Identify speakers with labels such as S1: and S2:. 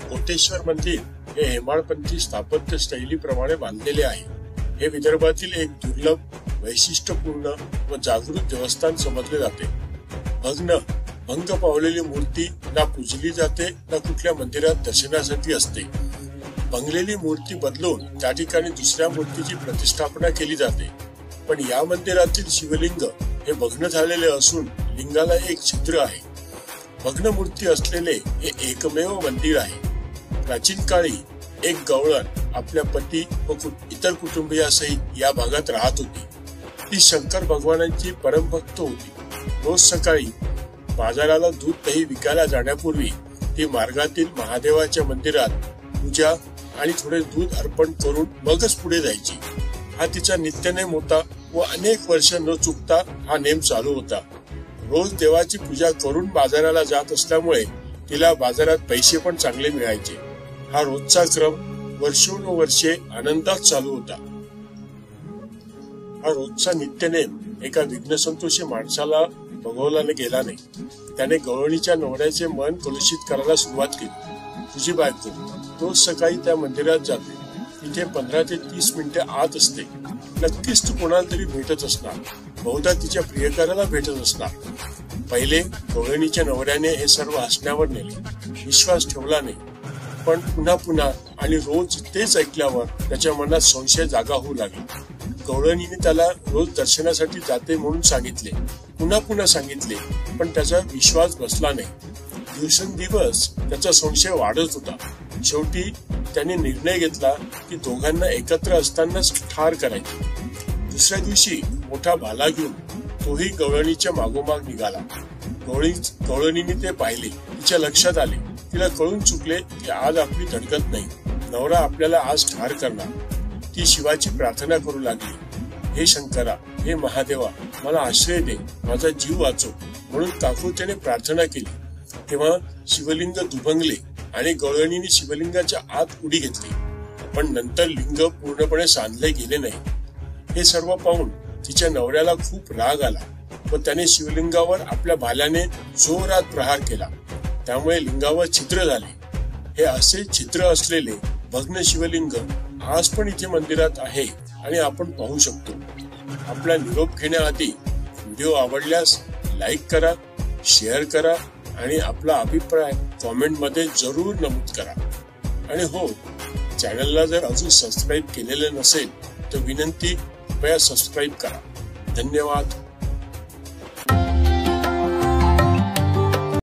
S1: कोटेश्वर मंदिर हे हेमाडपंथी स्थापत्य शैलीप्रमाणे बांधलेले आहे. हे विदर्भातील एक दुर्लभ, वैशिष्ट्यपूर्ण व जागृत देवस्थान समजले जाते. भंग पावलेली मूर्ती ना पूजली जाते ना कुठल्या मंदिरात दर्शनासाठी असते. भंगलेली मूर्ती बदलून त्या ठिकाणी दुसऱ्या मूर्तीची प्रतिष्ठापना केली जाते. पण या मंदिरातील शिवलिंग हे भग्न झालेले असून लिंगाला एक छिद्र आहे. भग्न मूर्ती असलेले हे एकमेव मंदिर आहे. प्राचीन काळी एक गवळण आपल्या पती व इतर कुटुंबियासहित या भागात राहत होती. ती शंकर भगवानांची परमभक्त होती. रोज सकाळी बाजाराला दूध दही विकायला जाण्यापूर्वी ती मार्गातील महादेवाच्या मंदिरात पूजा आणि थोडे दूध अर्पण करून मगच पुढे जायची. हा तिचा नित्यनेम होता व अनेक वर्ष न चुकता हा नेम चालू होता. रोज देवाची पूजा करून बाजाराला जात असल्यामुळे तिला बाजारात पैसे पण चांगले मिळायचे. हा रोजचा क्रम वर्षोनुवर्षे आनंदात चालू होता. हा रोजचा नित्यनेम एका विघ्नसंतोषी माणसाला बघवला गेला नाही. त्याने गवळणीच्या नवऱ्याचे मन कलुषित करायला सुरुवात केली. तुझी बायको रोज सकाळी त्या मंदिरात जाते. तिथे 15 ते 30 मिनिटे आत असते. नक्कीच तू कोणाला तरी भेटत असणार. बहुधा तिच्या प्रियकराला भेटत असणार. पहिले गवळणीच्या नवऱ्याने हे सर्व हसण्यावर नेले. विश्वास ठेवला नाही. पण पुन्हा आणि रोज तेच ऐकल्यावर त्याच्या मनात संशय जागा होऊ लागला. गवळणीने त्याला रोज दर्शनासाठी जाते म्हणून सांगितले. पुन्हा सांगितले, पण त्याचा विश्वास बसला नाही. दिवसेंदिवस त्याचा संशय वाढत होता. शेवटी त्याने निर्णय घेतला की दोघांना एकत्र असतानाच ठार करायचे. दुसऱ्या दिवशी मोठा भाला घेऊन तोही गवळणीच्या मागोमाग निघाला. गवळणीने ते पाहिले. तिच्या लक्षात आले. तिला कळून चुकले की आज आपली धडकत नाही. नवरा आपल्याला आज ठार करणार. ती शिवाची प्रार्थना करू लागली. हे शंकरा, हे महादेवा, मला आश्रय दे, माझा जीव वाचव म्हणून काकुळतेने प्रार्थना केली. तेव्हा शिवलिंग दुभंगले आणि गवळणीने शिवलिंगाच्या आत उडी घेतली. पण नंतर लिंग पूर्णपणे सांधले गेले नाही. हे सर्व पाहून तिच्या नवऱ्याला खूप राग आला व त्याने शिवलिंगावर आपल्या भाल्याने जोरात प्रहार केला. त्यामुळे लिंगावर छिद्र झाले. हे असे छिद्र असलेले भग्न शिवलिंग आज पण इथे मंदिरात आहे आणि आपण पाहू शकतो. आपला निरोप घेण्याआधी व्हिडिओ आवडल्यास लाईक करा, शेअर करा आणि आपला अभिप्राय कॉमेंट मध्ये जरूर नमूद करा. आणि हो, चॅनलला जर अजून सबस्क्राईब केलेले नसेल तर विनंती, कृपया सबस्क्राईब करा. धन्यवाद.